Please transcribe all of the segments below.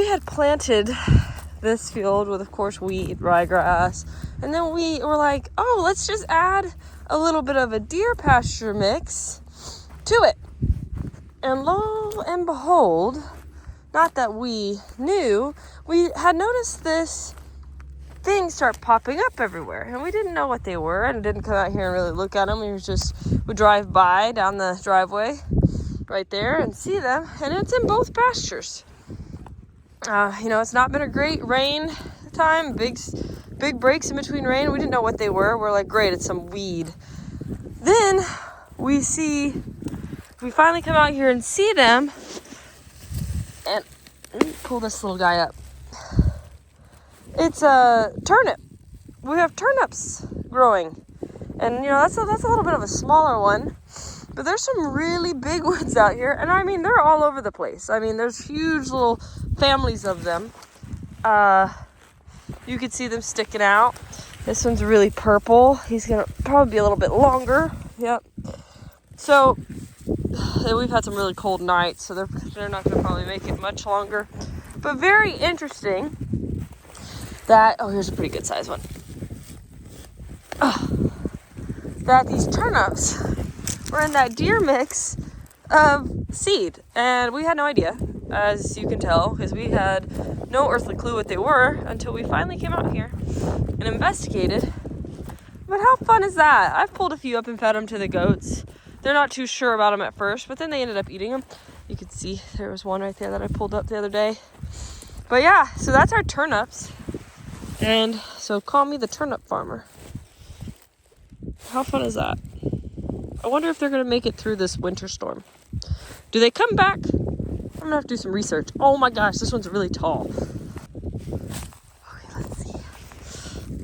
had planted this field with, of course, wheat, ryegrass. And then we were like, oh, let's just add a little bit of a deer pasture mix to it. And lo and behold, not that we knew, we had noticed this thing start popping up everywhere. And we didn't know what they were and didn't come out here and really look at them. We drive by down the driveway right there and see them. And it's in both pastures. It's not been a great rain time. Big breaks in between rain. We didn't know what they were. We're like, great, it's some weed. Then we finally come out here and see them. And let me pull this little guy up. It's a turnip. We have turnips growing. And, that's a little bit of a smaller one. But there's some really big ones out here. And, they're all over the place. There's huge little families of them. You can see them sticking out. This one's really purple. He's going to probably be a little bit longer. Yep. So, we've had some really cold nights, so they're not going to probably make it much longer. But very interesting that, here's a pretty good size one. That these turnips were in that deer mix of seed. And we had no idea, as you can tell, because we had no earthly clue what they were until we finally came out here and investigated. But how fun is that? I've pulled a few up and fed them to the goats. They're not too sure about them at first, but then they ended up eating them. You can see there was one right there that I pulled up the other day. But yeah, so that's our turnips. And so call me the turnip farmer. How fun is that? I wonder if they're going to make it through this winter storm. Do they come back? I'm going to have to do some research. Oh my gosh, this one's really tall. Okay,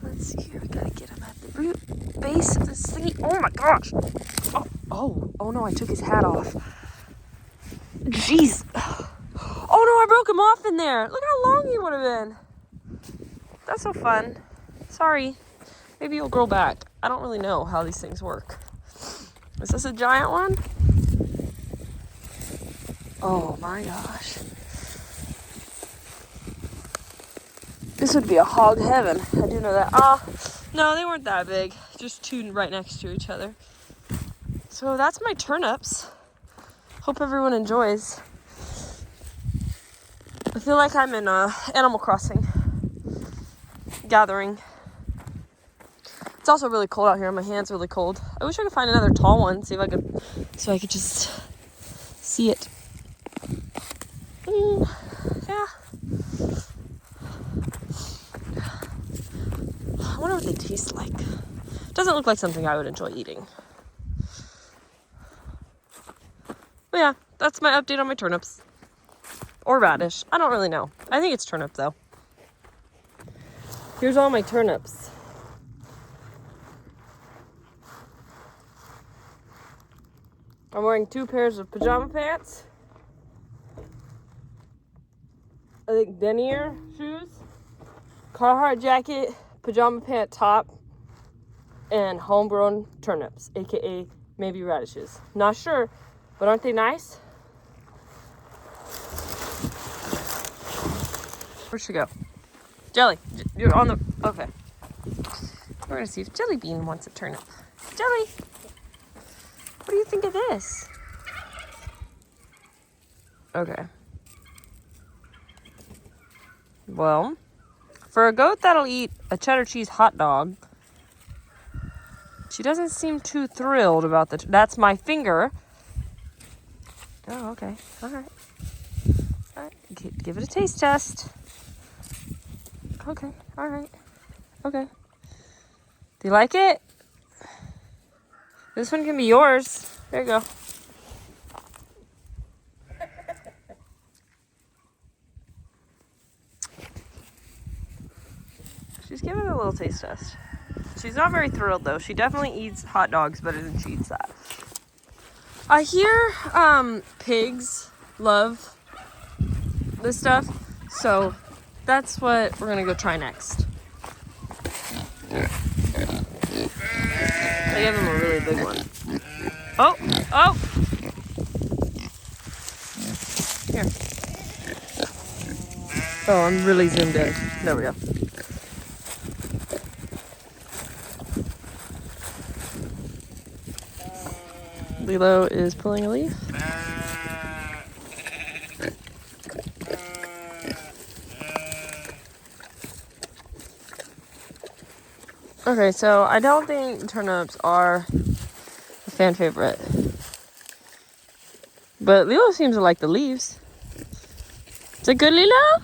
let's see here. We got to get him at the root base of this thingy. Oh my gosh. Oh no, I took his hat off. Jeez. Oh no, I broke him off in there. Look how long he would have been. That's so fun. Sorry. Maybe he'll grow back. I don't really know how these things work. Is this a giant one? Oh my gosh. This would be a hog heaven. I do know that. No, they weren't that big. Just two right next to each other. So that's my turnips. Hope everyone enjoys. I feel like I'm in Animal Crossing gathering. It's also really cold out here. My hands are really cold. I wish I could find another tall one, so I could just see it. Yeah. I wonder what they taste like. Doesn't look like something I would enjoy eating. But yeah, that's my update on my turnips. Or radish. I don't really know. I think it's turnip though. Here's all my turnips. I'm wearing 2 pairs of pajama pants. I think denier shoes, Carhartt jacket, pajama pant top, and homegrown turnips, aka maybe radishes. Not sure, but aren't they nice? Where'd she go? Jelly, you're on the, okay. We're gonna see if Jelly Bean wants a turnip. Jelly, what do you think of this? Okay. Well, for a goat that'll eat a cheddar cheese hot dog, she doesn't seem too thrilled about that's my finger. Oh, okay. All right. Give it a taste test. Okay. All right. Okay. Do you like it? This one can be yours. There you go. She's giving it a little taste test. She's not very thrilled though. She definitely eats hot dogs better than she eats that. I hear pigs love this stuff, so that's what we're gonna go try next. I gave him a really big one. Oh! Here. Oh, I'm really zoomed in. There we go. Lilo is pulling a leaf. Okay, so I don't think turnips are a fan favorite. But Lilo seems to like the leaves. Is it good, Lilo?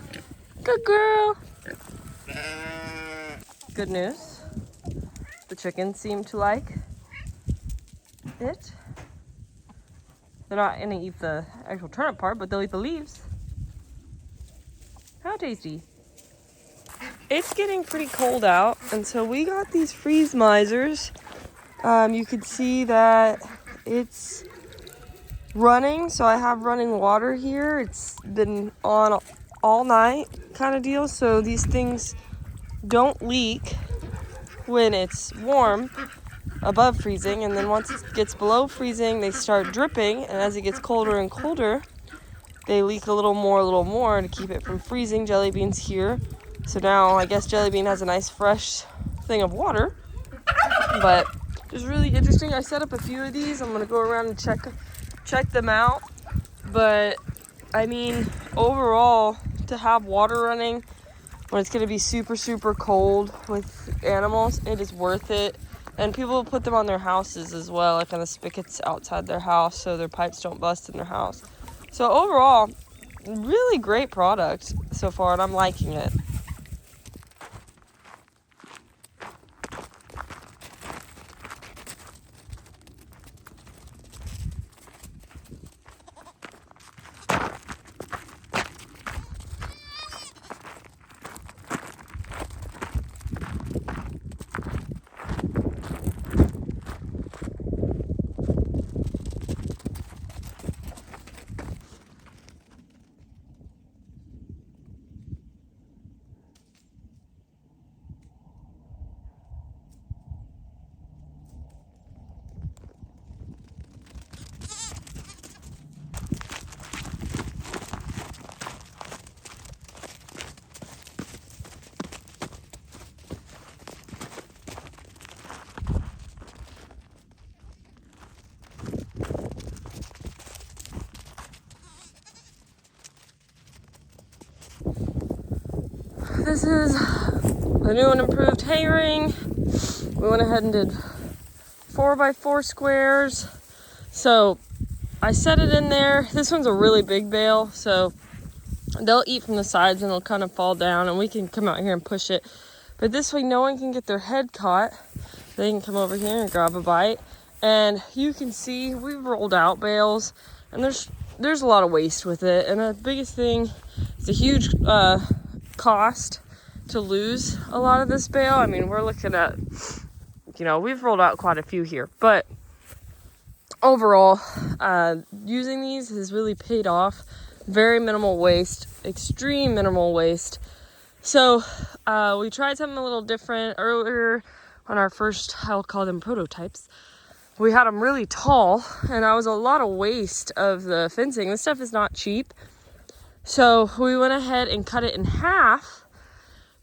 Good girl. Good news. The chickens seem to like it. They're not going to eat the actual turnip part, but they'll eat the leaves. How tasty. It's getting pretty cold out, and so we got these freeze misers. You could see that it's running, so I have running water here. It's been on all night kind of deal, so these things don't leak when it's warm above freezing, and then once it gets below freezing, they start dripping, and as it gets colder and colder, they leak a little more to keep it from freezing. Jelly Bean's here, so now I guess Jelly Bean has a nice fresh thing of water, but it's really interesting. I set up a few of these. I'm gonna go around and check them out, but I mean, overall, to have water running when it's gonna be super, super cold with animals, it is worth it. And people put them on their houses as well, like on the spigots outside their house, so their pipes don't bust in their house. So overall, really great product so far, and I'm liking it. This is the new and improved hay ring. We went ahead and did 4x4 squares. So I set it in there. This one's a really big bale, so they'll eat from the sides and they'll kind of fall down, and we can come out here and push it. But this way no one can get their head caught. They can come over here and grab a bite. And you can see we've rolled out bales, and there's a lot of waste with it. And the biggest thing is a huge cost to lose a lot of this bale. I mean, we're looking at, we've rolled out quite a few here, but overall, using these has really paid off. Very minimal waste, extreme minimal waste. So we tried something a little different earlier on our first, I'll call them prototypes. We had them really tall, and that was a lot of waste of the fencing. This stuff is not cheap. So we went ahead and cut it in half,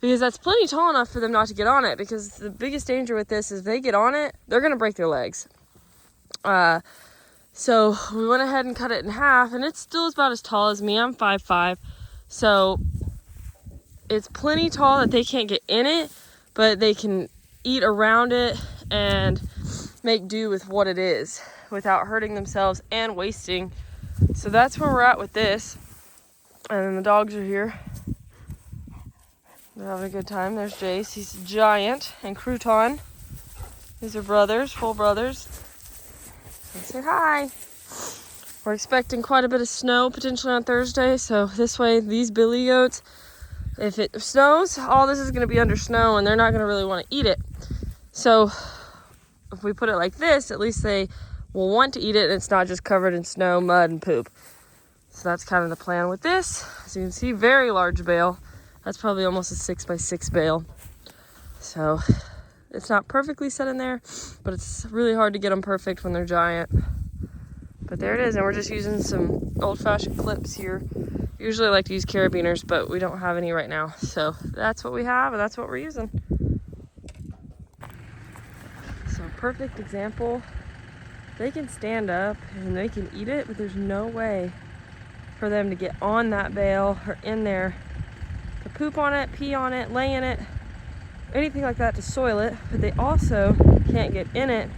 because that's plenty tall enough for them not to get on it, because the biggest danger with this is if they get on it, they're going to break their legs. So we went ahead and cut it in half, and it still is about as tall as me. I'm 5'5", so it's plenty tall that they can't get in it, but they can eat around it and make do with what it is without hurting themselves and wasting. So that's where we're at with this. And then the dogs are here. They're having a good time. There's Jace. He's Giant and Crouton. These are brothers, full brothers. And say hi. We're expecting quite a bit of snow potentially on Thursday. So this way, these billy goats, if it snows, all this is going to be under snow, and they're not going to really want to eat it. So if we put it like this, at least they will want to eat it, and it's not just covered in snow, mud, and poop. So that's kind of the plan with this. As you can see, very large bale. That's probably almost a 6x6 bale. So it's not perfectly set in there, but it's really hard to get them perfect when they're giant. But there it is, and we're just using some old-fashioned clips here Usually I like to use carabiners, but we don't have any right now. So that's what we have, and that's what we're using. So perfect example. They can stand up and they can eat it, but there's no way for them to get on that bale or in there to poop on it, pee on it, lay in it, anything like that to soil it. But they also can't get in it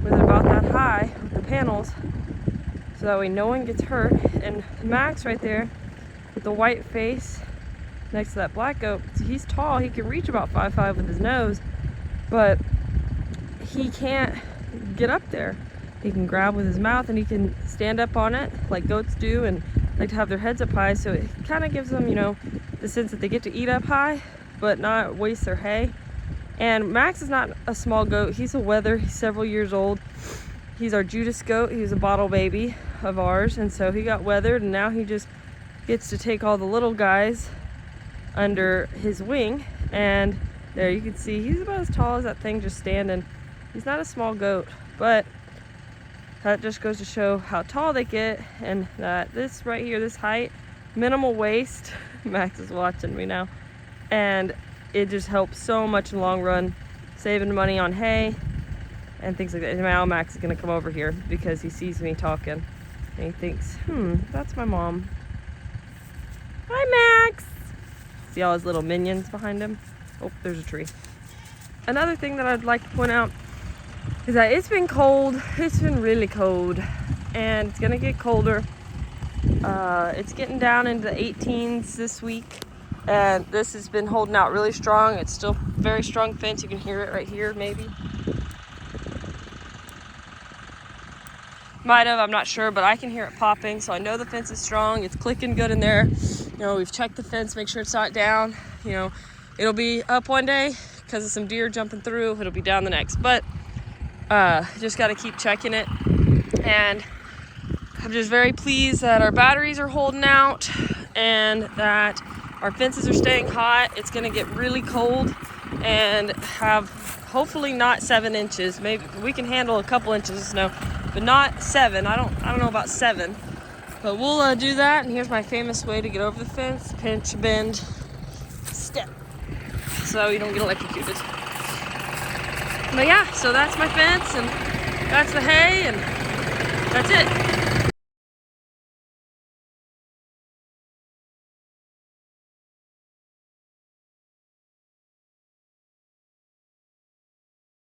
with it about that high with the panels, so that way no one gets hurt. And Max right there with the white face next to that black goat, he's tall, he can reach about 5'5" with his nose, but he can't get up there. He can grab with his mouth and he can stand up on it like goats do and like to have their heads up high, so it kind of gives them, you know, the sense that they get to eat up high but not waste their hay. And Max is not a small goat, he's a wether, he's several years old. He's our Judas goat, he was a bottle baby of ours, and so he got weathered, and now he just gets to take all the little guys under his wing. And there you can see he's about as tall as that thing just standing. He's not a small goat, but that just goes to show how tall they get, and that this right here, this height, minimal waste, Max is watching me now, and it just helps so much in the long run, saving money on hay and things like that. And now Max is gonna come over here because he sees me talking and he thinks, that's my mom. Hi, Max. See all his little minions behind him? Oh, there's a tree. Another thing that I'd like to point out is that it's been cold. It's been really cold, and it's gonna get colder. It's getting down into the 18s this week, and this has been holding out really strong. It's still very strong fence. You can hear it right here, maybe. Might have, I'm not sure, but I can hear it popping, so I know the fence is strong. It's clicking good in there. You know, we've checked the fence, make sure it's not down. You know, it'll be up one day because of some deer jumping through. It'll be down the next, but just got to keep checking it. And I'm just very pleased that our batteries are holding out and that our fences are staying hot. It's going to get really cold and have hopefully not 7 inches. Maybe we can handle a couple inches of snow, but not 7. I don't know about 7, but we'll do that. And here's my famous way to get over the fence: pinch, bend, step, so you don't get electrocuted. But yeah, so that's my fence, and that's the hay, and that's it.